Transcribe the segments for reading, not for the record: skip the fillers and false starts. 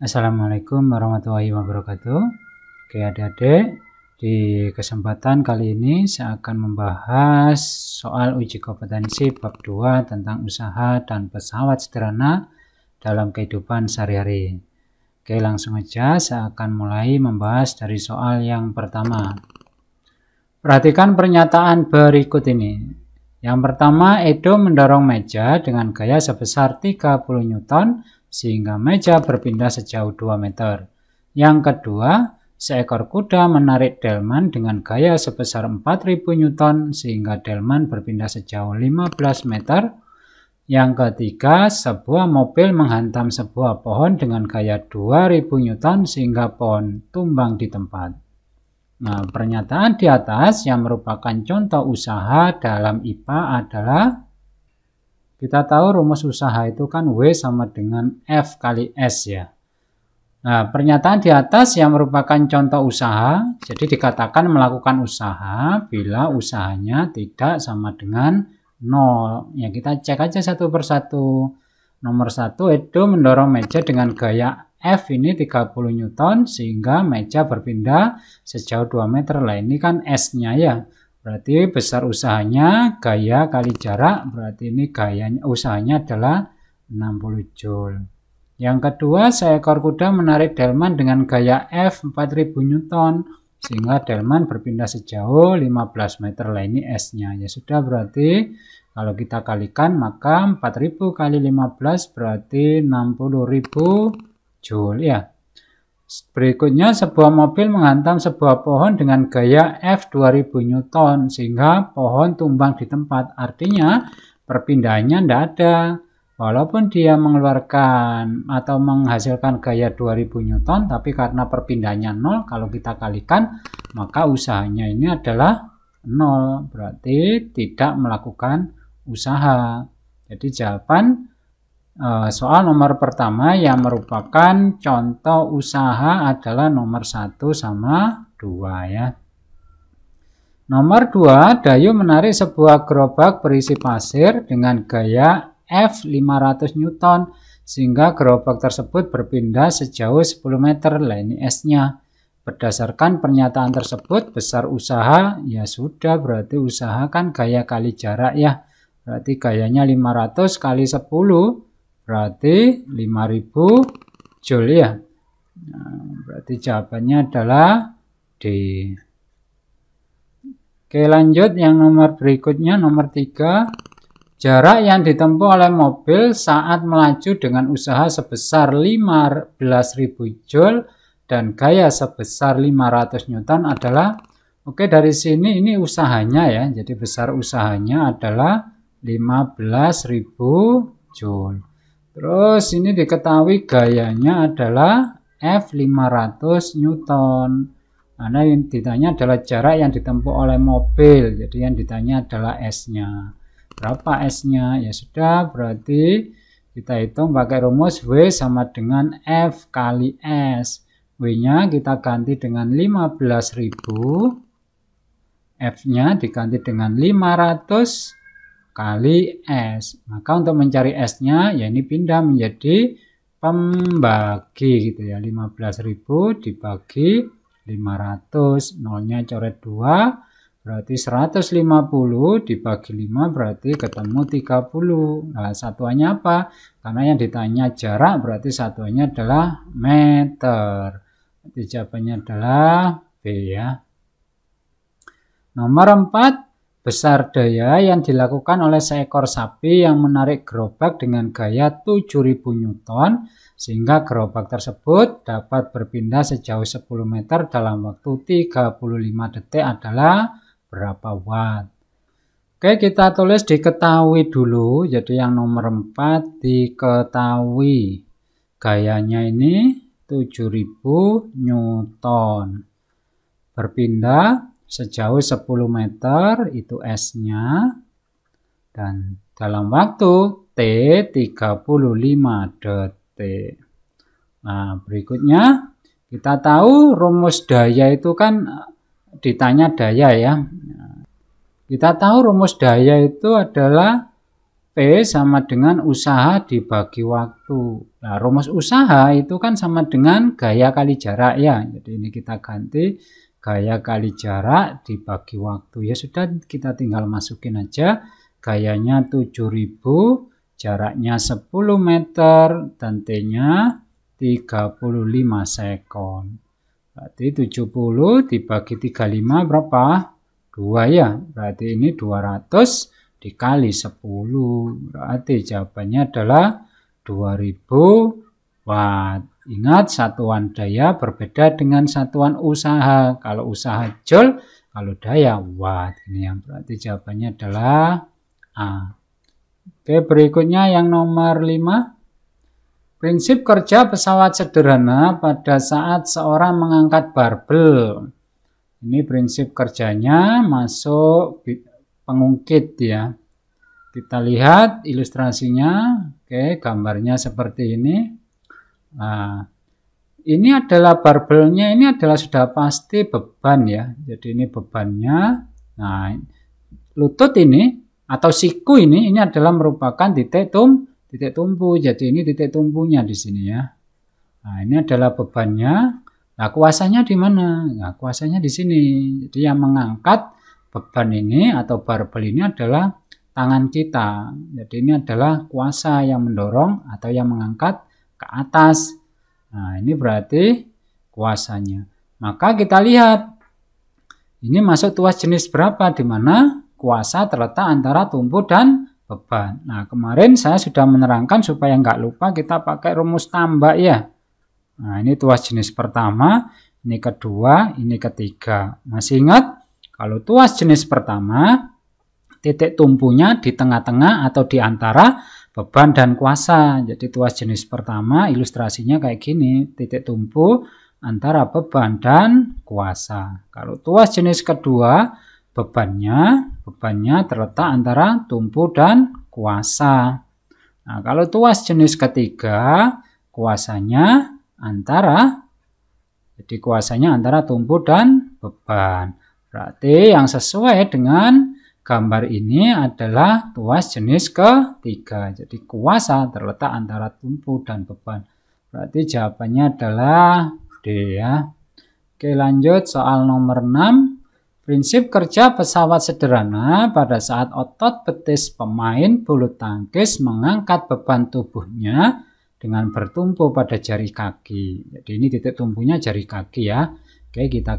Assalamualaikum warahmatullahi wabarakatuh. Oke adik-adik, di kesempatan kali ini saya akan membahas soal uji kompetensi bab 2 tentang usaha dan pesawat sederhana dalam kehidupan sehari-hari. Oke, langsung aja saya akan mulai membahas dari soal yang pertama. Perhatikan pernyataan berikut ini. Yang pertama, Edo mendorong meja dengan gaya sebesar 30 Newton sehingga meja berpindah sejauh 2 meter. Yang kedua, seekor kuda menarik delman dengan gaya sebesar 4000 Newton sehingga delman berpindah sejauh 15 meter. Yang ketiga, sebuah mobil menghantam sebuah pohon dengan gaya 2000 Newton sehingga pohon tumbang di tempat. Nah, pernyataan di atas yang merupakan contoh usaha dalam IPA adalah, kita tahu rumus usaha itu kan W sama dengan F kali S ya. Nah, pernyataan di atas yang merupakan contoh usaha, jadi dikatakan melakukan usaha bila usahanya tidak sama dengan 0. Ya, kita cek aja satu persatu. Nomor 1, Edo mendorong meja dengan gaya F ini 30 Newton sehingga meja berpindah sejauh 2 meter. Lah ini kan S-nya ya. Berarti besar usahanya gaya kali jarak, berarti ini gayanya usahanya adalah 60 Joule. Yang kedua, seekor kuda menarik delman dengan gaya F 4000 Newton sehingga delman berpindah sejauh 15 meter. Lah ini S-nya. Ya sudah, berarti kalau kita kalikan maka 4000 kali 15 berarti 60.000 Joule ya. Berikutnya, sebuah mobil menghantam sebuah pohon dengan gaya F 2000 Newton sehingga pohon tumbang di tempat. Artinya perpindahannya tidak ada. Walaupun dia mengeluarkan atau menghasilkan gaya 2000 Newton, tapi karena perpindahannya 0, kalau kita kalikan maka usahanya ini adalah 0. Berarti tidak melakukan usaha. Jadi jawaban soal nomor pertama yang merupakan contoh usaha adalah nomor 1 sama 2 ya. Nomor 2, Dayu menarik sebuah gerobak berisi pasir dengan gaya F 500 Newton sehingga gerobak tersebut berpindah sejauh 10 meter. Lah ini S-nya. Berdasarkan pernyataan tersebut, besar usaha ya sudah, berarti usaha kan gaya kali jarak ya. Berarti gayanya 500 kali 10 berarti 5000 Joule ya. Nah, berarti jawabannya adalah D. Oke, lanjut yang nomor berikutnya, nomor 3. Jarak yang ditempuh oleh mobil saat melaju dengan usaha sebesar 15.000 Joule dan gaya sebesar 500 Newton adalah, oke, dari sini ini usahanya ya. Jadi besar usahanya adalah 15.000 Joule. Terus ini diketahui gayanya adalah F 500 Newton. Karena yang ditanya adalah jarak yang ditempuh oleh mobil. Jadi yang ditanya adalah S-nya. Berapa S-nya? Ya sudah, berarti kita hitung pakai rumus W sama dengan F kali S. W-nya kita ganti dengan 15.000. F-nya diganti dengan 500 kali S. Maka untuk mencari S-nya ya ini pindah menjadi pembagi gitu ya. 15.000 dibagi 500. Nolnya coret 2 berarti 150 dibagi 5 berarti ketemu 30. Nah, satuannya apa? Karena yang ditanya jarak berarti satuannya adalah meter. Jadi jawabannya adalah B ya. Nomor 4. Besar daya yang dilakukan oleh seekor sapi yang menarik gerobak dengan gaya 7000 Newton sehingga gerobak tersebut dapat berpindah sejauh 10 meter dalam waktu 35 detik adalah berapa watt? Oke, kita tulis diketahui dulu. Jadi yang nomor 4 diketahui. Gayanya ini 7000 Newton. Berpindah sejauh 10 meter itu S-nya. Dan dalam waktu T 35 detik. Nah, berikutnya kita tahu rumus daya itu kan ditanya daya ya. Kita tahu rumus daya itu adalah P sama dengan usaha dibagi waktu. Nah, rumus usaha itu kan sama dengan gaya kali jarak ya. Jadi ini kita ganti gaya kali jarak dibagi waktu. Ya sudah, kita tinggal masukin aja. Gayanya 7000, jaraknya 10 meter, dan T-nya 35 sekon. Berarti 70 dibagi 35 berapa? 2 ya. Berarti ini 200 dikali 10. Berarti jawabannya adalah 2000 watt. Ingat, satuan daya berbeda dengan satuan usaha. Kalau usaha joule, kalau daya watt. Ini yang berarti jawabannya adalah A. Oke, berikutnya yang nomor 5. Prinsip kerja pesawat sederhana pada saat seorang mengangkat barbel. Ini prinsip kerjanya masuk pengungkit ya. Kita lihat ilustrasinya. Oke, gambarnya seperti ini. Nah, ini adalah barbelnya, ini adalah sudah pasti beban ya. Jadi ini bebannya. Nah, lutut ini atau siku ini adalah merupakan titik tumpu. Jadi ini titik tumpunya di sini ya. Nah, ini adalah bebannya. Nah, kuasanya di mana? Nah, kuasanya di sini. Jadi yang mengangkat beban ini atau barbel ini adalah tangan kita. Jadi ini adalah kuasa yang mendorong atau yang mengangkat ke atas. Nah, ini berarti kuasanya. Maka kita lihat ini masuk tuas jenis berapa, di mana kuasa terletak antara tumpu dan beban. Nah, kemarin saya sudah menerangkan supaya nggak lupa kita pakai rumus tambah ya. Nah, ini tuas jenis pertama, ini kedua, ini ketiga. Masih ingat? Kalau tuas jenis pertama, titik tumpunya di tengah-tengah atau di antara beban dan kuasa. Jadi tuas jenis pertama ilustrasinya kayak gini, titik tumpu antara beban dan kuasa. Kalau tuas jenis kedua, bebannya terletak antara tumpu dan kuasa. Nah, kalau tuas jenis ketiga, kuasanya antara tumpu dan beban. Berarti yang sesuai dengan gambar ini adalah tuas jenis ketiga. Jadi kuasa terletak antara tumpu dan beban. Berarti jawabannya adalah D ya. Oke, lanjut soal nomor 6. Prinsip kerja pesawat sederhana pada saat otot betis pemain bulu tangkis mengangkat beban tubuhnya dengan bertumpu pada jari kaki. Jadi ini titik tumpunya jari kaki ya. Oke, kita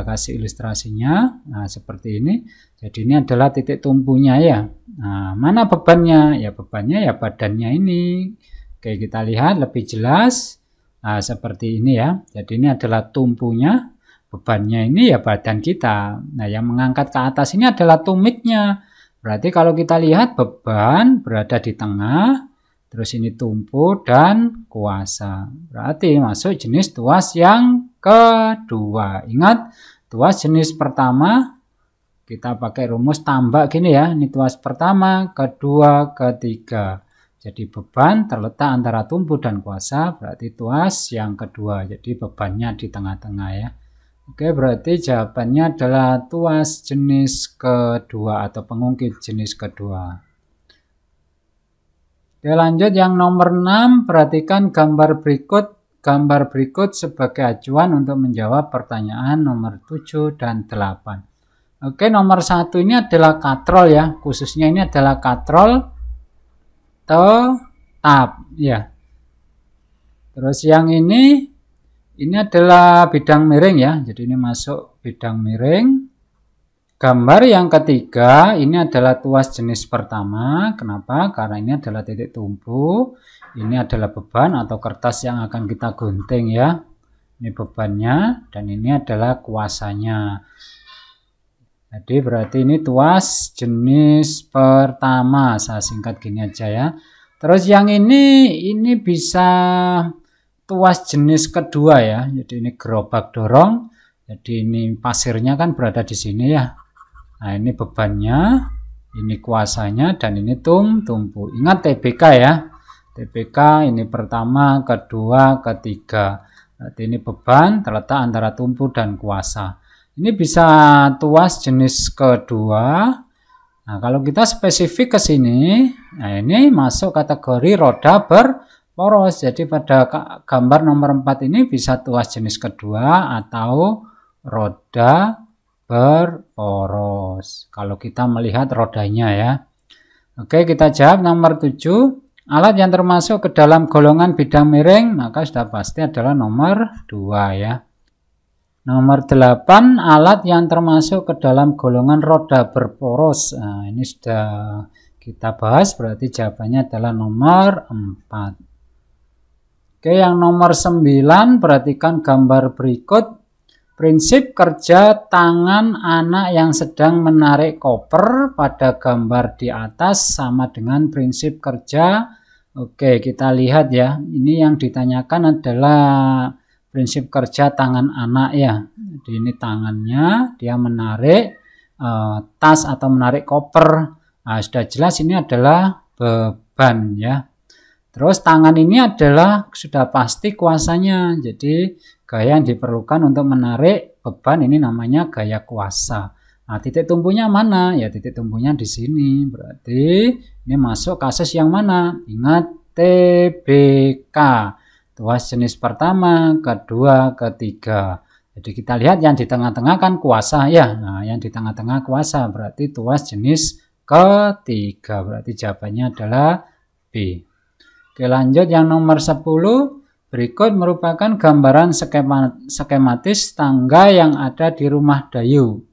kasih ilustrasinya. Nah, seperti ini. Jadi ini adalah titik tumpunya ya. Nah, mana bebannya? Ya, bebannya ya badannya ini. Oke, kita lihat lebih jelas. Nah, seperti ini ya. Jadi ini adalah tumpunya. Bebannya ini ya badan kita. Nah, yang mengangkat ke atas ini adalah tumitnya. Berarti kalau kita lihat beban berada di tengah. Terus ini tumpu dan kuasa. Berarti masuk jenis tuas yang kedua. Ingat, tuas jenis pertama kita pakai rumus tambah gini ya. Ini tuas pertama, kedua, ketiga. Jadi beban terletak antara tumpu dan kuasa. Berarti tuas yang kedua. Jadi bebannya di tengah-tengah ya. Oke, berarti jawabannya adalah tuas jenis kedua atau pengungkit jenis kedua. Oke, lanjut yang nomor 6, perhatikan gambar berikut sebagai acuan untuk menjawab pertanyaan nomor 7 dan 8. Oke, nomor 1 ini adalah katrol ya, khususnya ini adalah katrol tetap ya. Terus yang ini adalah bidang miring ya, jadi ini masuk bidang miring. Gambar yang ketiga ini adalah tuas jenis pertama. Kenapa? Karena ini adalah titik tumpu. Ini adalah beban atau kertas yang akan kita gunting ya. Ini bebannya dan ini adalah kuasanya. Jadi berarti ini tuas jenis pertama. Saya singkat gini aja ya. Terus yang ini bisa tuas jenis kedua ya. Jadi ini gerobak dorong. Jadi ini pasirnya kan berada di sini ya. Nah, ini bebannya, ini kuasanya, dan ini tumpu. Ingat TBK ya. TBK ini pertama, kedua, ketiga. Berarti ini beban terletak antara tumpu dan kuasa. Ini bisa tuas jenis kedua. Nah, kalau kita spesifik ke sini, nah ini masuk kategori roda poros. Jadi pada gambar nomor 4 ini bisa tuas jenis kedua atau roda berporos. Kalau kita melihat rodanya ya. Oke, kita jawab nomor 7. Alat yang termasuk ke dalam golongan bidang miring, maka sudah pasti adalah nomor 2 ya. Nomor 8, alat yang termasuk ke dalam golongan roda berporos. Nah, ini sudah kita bahas, berarti jawabannya adalah nomor 4. Oke, yang nomor 9, perhatikan gambar berikut. Prinsip kerja tangan anak yang sedang menarik koper pada gambar di atas sama dengan prinsip kerja. Oke, kita lihat ya. Ini yang ditanyakan adalah prinsip kerja tangan anak ya. Jadi ini tangannya, dia menarik tas atau menarik koper. Nah, sudah jelas ini adalah beban ya. Terus tangan ini adalah sudah pasti kuasanya. Jadi gaya yang diperlukan untuk menarik beban ini namanya gaya kuasa. Nah, titik tumpunya mana? Ya, titik tumpunya di sini. Berarti ini masuk kasus yang mana? Ingat TBK. Tuas jenis pertama, kedua, ketiga. Jadi kita lihat yang di tengah-tengah kan kuasa ya. Nah, yang di tengah-tengah kuasa berarti tuas jenis ketiga. Berarti jawabannya adalah B. Oke, lanjut yang nomor 10. Berikut merupakan gambaran skematis tangga yang ada di rumah Dayu.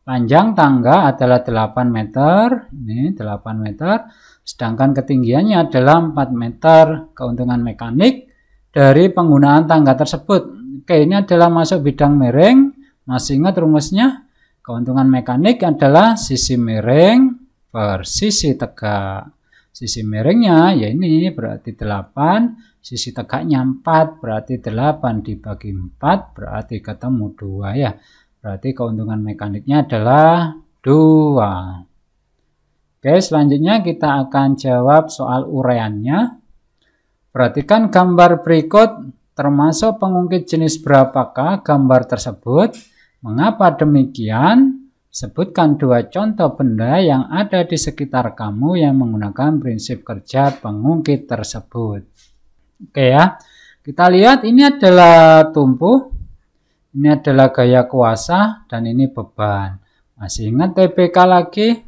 Panjang tangga adalah 8 meter. Ini 8 meter. Sedangkan ketinggiannya adalah 4 meter. Keuntungan mekanik dari penggunaan tangga tersebut. Oke, ini adalah masuk bidang miring. Masih ingat rumusnya? Keuntungan mekanik adalah sisi miring per sisi tegak. Sisi miringnya ya ini berarti 8, sisi tegaknya 4, berarti 8 dibagi 4, berarti ketemu 2 ya. Berarti keuntungan mekaniknya adalah 2. Oke, selanjutnya kita akan jawab soal uraiannya. Perhatikan gambar berikut, termasuk pengungkit jenis berapakah gambar tersebut? Mengapa demikian? Sebutkan 2 contoh benda yang ada di sekitar kamu yang menggunakan prinsip kerja pengungkit tersebut. Oke ya, kita lihat ini adalah tumpu, ini adalah gaya kuasa, dan ini beban. Masih ingat TBK lagi?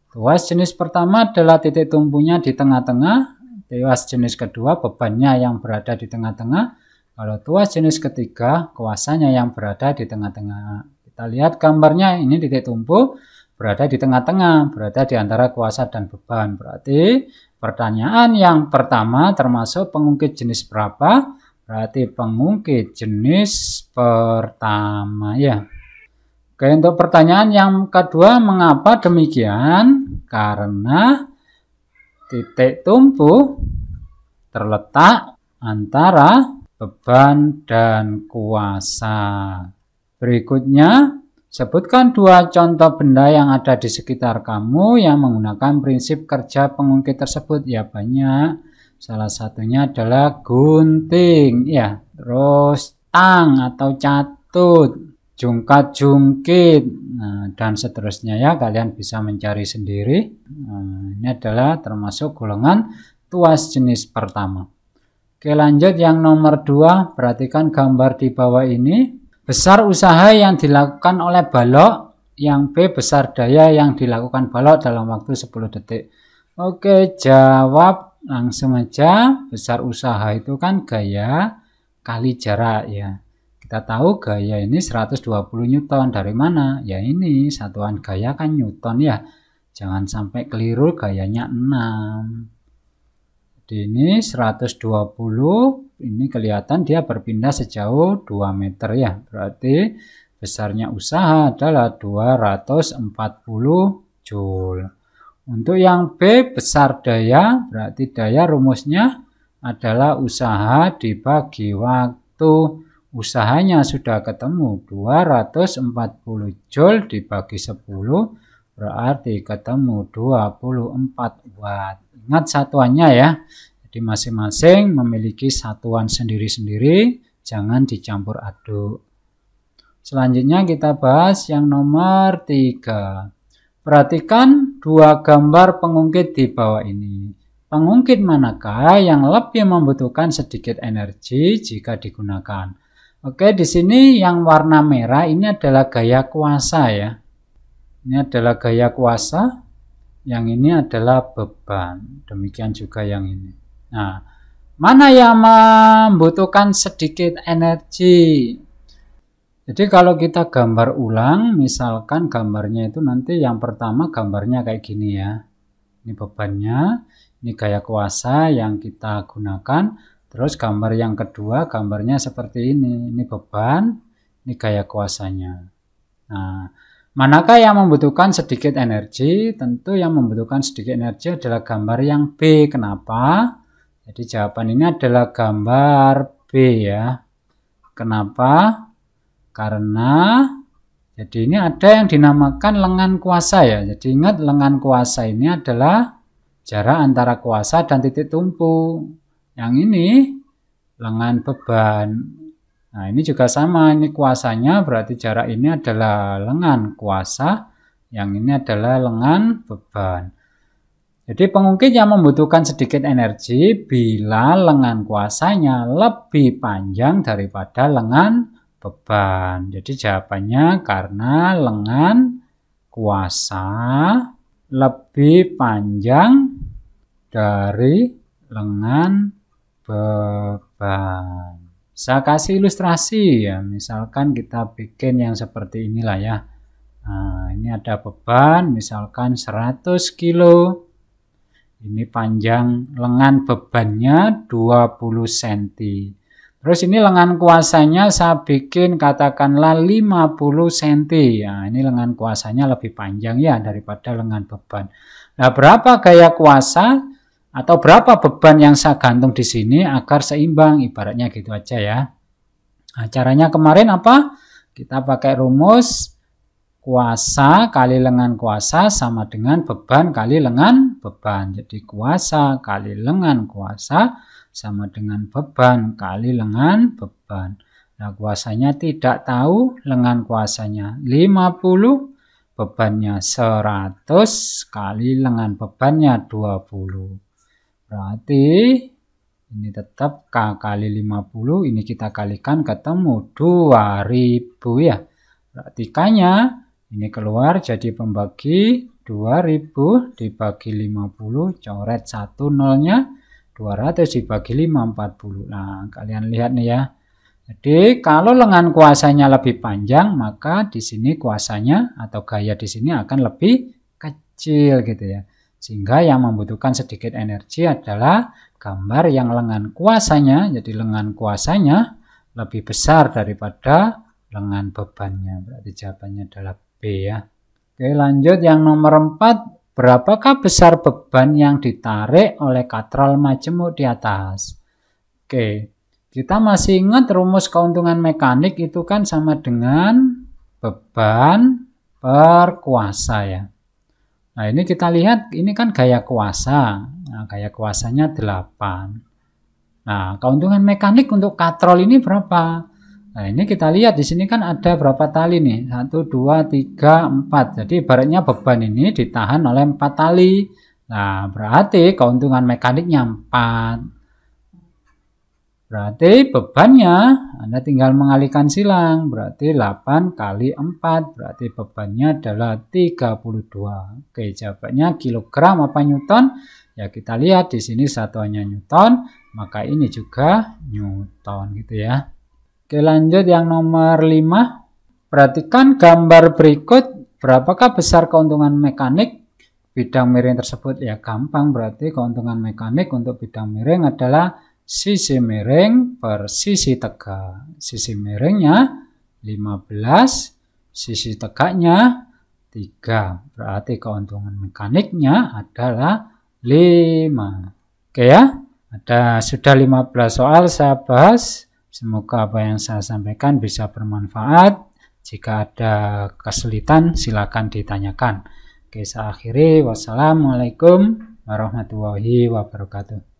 Tuas jenis pertama adalah titik tumpunya di tengah-tengah, tuas jenis kedua bebannya yang berada di tengah-tengah, kalau tuas jenis ketiga kuasanya yang berada di tengah-tengah. Kita lihat gambarnya, ini titik tumpu berada di tengah-tengah, berada di antara kuasa dan beban. Berarti pertanyaan yang pertama termasuk pengungkit jenis berapa? Berarti pengungkit jenis pertama ya. Oke, untuk pertanyaan yang kedua, mengapa demikian? Karena titik tumpu terletak antara beban dan kuasa. Berikutnya, sebutkan 2 contoh benda yang ada di sekitar kamu yang menggunakan prinsip kerja pengungkit tersebut. Ya banyak. Salah satunya adalah gunting, ya. Terus tang atau catut, jungkat-jungkit, nah, dan seterusnya ya. Kalian bisa mencari sendiri. Nah, ini adalah termasuk golongan tuas jenis pertama. Oke, lanjut yang nomor 2. Perhatikan gambar di bawah ini. Besar usaha yang dilakukan oleh balok, yang B besar daya yang dilakukan balok dalam waktu 10 detik. Oke, jawab langsung aja. Besar usaha itu kan gaya kali jarak ya. Kita tahu gaya ini 120 Newton. Dari mana? Ya ini satuan gaya kan Newton ya. Jangan sampai keliru gayanya 6. Jadi ini 120. Ini kelihatan dia berpindah sejauh 2 meter ya. Berarti besarnya usaha adalah 240 Joule. Untuk yang B besar daya, berarti daya rumusnya adalah usaha dibagi waktu. Usahanya sudah ketemu 240 Joule dibagi 10, berarti ketemu 24 Watt. Ingat satuannya ya. Jadi masing-masing memiliki satuan sendiri-sendiri, jangan dicampur aduk. Selanjutnya kita bahas yang nomor 3. Perhatikan 2 gambar pengungkit di bawah ini. Pengungkit manakah yang lebih membutuhkan sedikit energi jika digunakan? Oke, di sini yang warna merah ini adalah gaya kuasa ya. Ini adalah gaya kuasa, yang ini adalah beban. Demikian juga yang ini. Nah, mana yang membutuhkan sedikit energi? Jadi kalau kita gambar ulang, misalkan gambarnya itu nanti yang pertama gambarnya kayak gini ya. Ini bebannya. Ini gaya kuasa yang kita gunakan. Terus gambar yang kedua, gambarnya seperti ini. Ini beban, ini gaya kuasanya. Nah, manakah yang membutuhkan sedikit energi? Tentu yang membutuhkan sedikit energi adalah gambar yang B. Kenapa? Jadi jawaban ini adalah gambar B ya. Kenapa? Karena jadi ini ada yang dinamakan lengan kuasa ya. Jadi ingat lengan kuasa ini adalah jarak antara kuasa dan titik tumpu. Yang ini lengan beban. Nah, ini juga sama. Ini kuasanya berarti jarak ini adalah lengan kuasa. Yang ini adalah lengan beban. Jadi pengungkit yang membutuhkan sedikit energi bila lengan kuasanya lebih panjang daripada lengan beban. Jadi jawabannya karena lengan kuasa lebih panjang dari lengan beban. Saya kasih ilustrasi ya, misalkan kita bikin yang seperti inilah ya. Nah, ini ada beban misalkan 100 kilo. Ini panjang lengan bebannya 20 cm. Terus ini lengan kuasanya saya bikin katakanlah 50 cm. Ya, ini lengan kuasanya lebih panjang ya daripada lengan beban. Nah, berapa gaya kuasa atau berapa beban yang saya gantung di sini agar seimbang? Ibaratnya gitu aja ya. Nah, caranya kemarin apa? Kita pakai rumus kuasa kali lengan kuasa sama dengan beban kali lengan beban. Jadi kuasa kali lengan kuasa sama dengan beban kali lengan beban. Nah, kuasanya tidak tahu, lengan kuasanya 50, bebannya 100 kali lengan bebannya 20. Berarti ini tetap K kali 50, ini kita kalikan ketemu 2000 ya. Berarti K-nya ini keluar jadi pembagi 2000 dibagi 50, coret 1 nolnya. 200 dibagi 5, 40. Nah, kalian lihat nih ya. Jadi, kalau lengan kuasanya lebih panjang, maka di sini kuasanya atau gaya di sini akan lebih kecil gitu ya. Sehingga yang membutuhkan sedikit energi adalah gambar yang lengan kuasanya. Jadi, lengan kuasanya lebih besar daripada lengan bebannya. Berarti jawabannya adalah B ya. Oke, lanjut yang nomor 4. Berapakah besar beban yang ditarik oleh katrol majemuk di atas? Oke, kita masih ingat rumus keuntungan mekanik itu kan sama dengan beban per kuasa ya. Nah, ini kita lihat, ini kan gaya kuasa. Nah, gaya kuasanya 8. Nah, keuntungan mekanik untuk katrol ini berapa? Nah, ini kita lihat di sini kan ada berapa tali nih? 1, 2, 3, 4. Jadi ibaratnya beban ini ditahan oleh 4 tali. Nah, berarti keuntungan mekaniknya 4. Berarti bebannya Anda tinggal mengalihkan silang. Berarti 8 kali 4. Berarti bebannya adalah 32. Oke, jawabannya kilogram apa newton? Ya, kita lihat di sini satuannya newton. Maka ini juga newton gitu ya. Oke, lanjut yang nomor 5. Perhatikan gambar berikut. Berapakah besar keuntungan mekanik bidang miring tersebut? Ya, gampang. Berarti keuntungan mekanik untuk bidang miring adalah sisi miring per sisi tegak. Sisi miringnya 15, sisi tegaknya 3. Berarti keuntungan mekaniknya adalah 5. Oke ya, sudah 15 soal saya bahas. Semoga apa yang saya sampaikan bisa bermanfaat. Jika ada kesulitan silakan ditanyakan. Oke, saya akhiri. Wassalamualaikum warahmatullahi wabarakatuh.